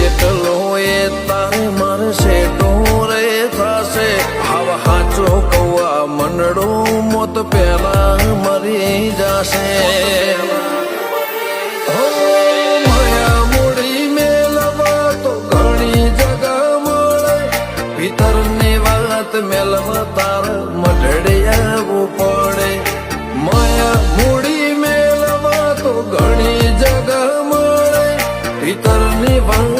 એકલો એ તારે મારે સેટો રે થાશે હાવ હાચો કૌવા મંડળો મોત પેલા મરી જાશે માયા મૂડી મેલવા તો ઘણી જગા મળે ભીતરની વાત મેલવા તાર મઢડે આવવું પડે માયા મૂડી મેલવા તો ઘણી જગા મળે ભીતરની વાત